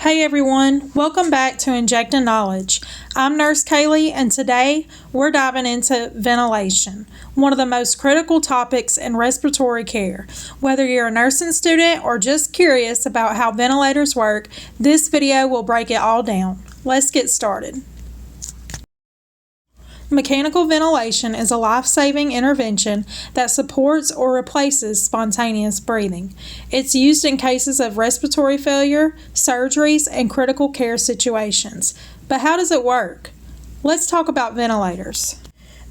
Hey everyone, welcome back to Injecting Knowledge. I'm Nurse Kaylee and today we're diving into ventilation, one of the most critical topics in respiratory care. Whether you're a nursing student or just curious about how ventilators work, this video will break it all down. Let's get started. Mechanical ventilation is a life-saving intervention that supports or replaces spontaneous breathing. It's used in cases of respiratory failure, surgeries, and critical care situations. But how does it work? Let's talk about ventilators.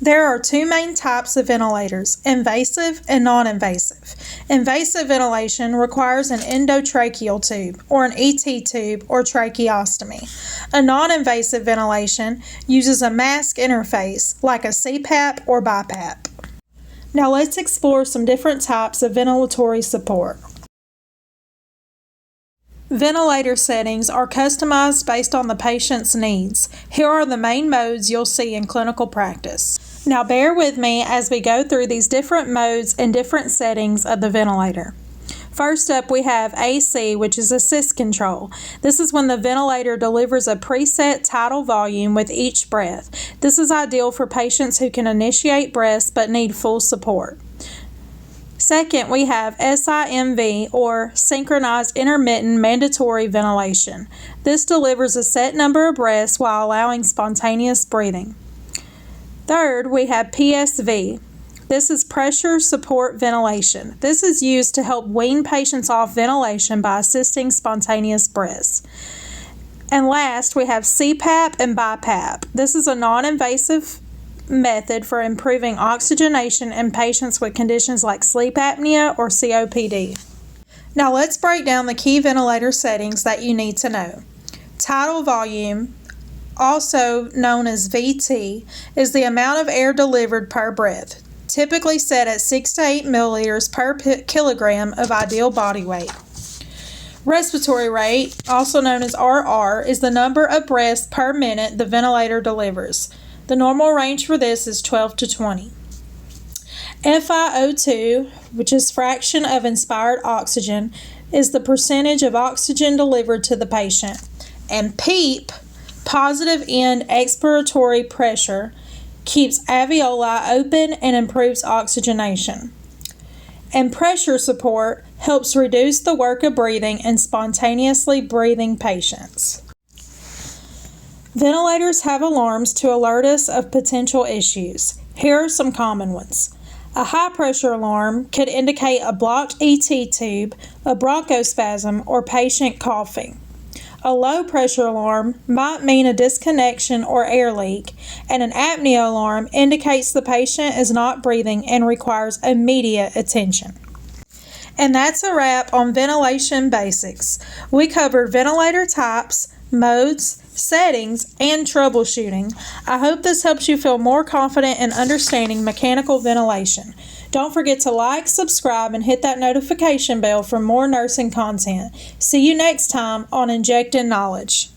There are two main types of ventilators, invasive and non-invasive. Invasive ventilation requires an endotracheal tube, or an ET tube, or tracheostomy. A non-invasive ventilation uses a mask interface, like a CPAP or BiPAP. Now let's explore some different types of ventilatory support. Ventilator settings are customized based on the patient's needs. Here are the main modes you'll see in clinical practice. Now bear with me as we go through these different modes and different settings of the ventilator. First up, we have AC, which is assist control. This is when the ventilator delivers a preset tidal volume with each breath. This is ideal for patients who can initiate breaths but need full support. Second, we have SIMV, or synchronized intermittent mandatory ventilation. This delivers a set number of breaths while allowing spontaneous breathing. Third, we have PSV. This is pressure support ventilation. This is used to help wean patients off ventilation by assisting spontaneous breaths. And last, we have CPAP and BiPAP. This is a non-invasive method for improving oxygenation in patients with conditions like sleep apnea or COPD. Now let's break down the key ventilator settings that you need to know. Tidal volume, also known as VT, is the amount of air delivered per breath, typically set at 6 to 8 milliliters per kilogram of ideal body weight. Respiratory rate, also known as RR, is the number of breaths per minute the ventilator delivers. The normal range for this is 12 to 20. FiO2, which is fraction of inspired oxygen, is the percentage of oxygen delivered to the patient. And PEEP, positive end expiratory pressure, keeps alveoli open and improves oxygenation. And pressure support helps reduce the work of breathing in spontaneously breathing patients. Ventilators have alarms to alert us of potential issues. Here are some common ones. A high pressure alarm could indicate a blocked ET tube, a bronchospasm, or patient coughing. A low pressure alarm might mean a disconnection or air leak, and an apnea alarm indicates the patient is not breathing and requires immediate attention. And that's a wrap on ventilation basics. We covered ventilator types, modes, settings, and troubleshooting. I hope this helps you feel more confident in understanding mechanical ventilation. Don't forget to like, subscribe, and hit that notification bell for more nursing content. See you next time on Injecting Knowledge.